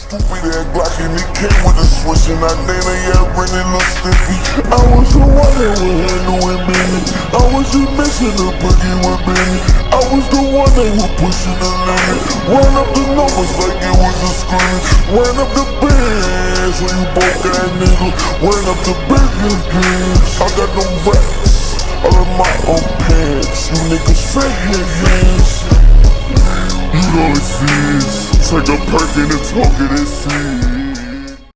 stupid ass Glock and it came with a switch and I named it, yeah, really look sticky. I was the one that was handling Benny. I was just missing the boogie with Benny. I was the one that was pushing the limit. Run up the numbers like it was a scrimmage. Ran up the bands so you broke ass nigga. Ran up the biggest hands. I got no racks, all of my own pants. You niggas fake hands. You know it's is. Take a perk and talk it and see.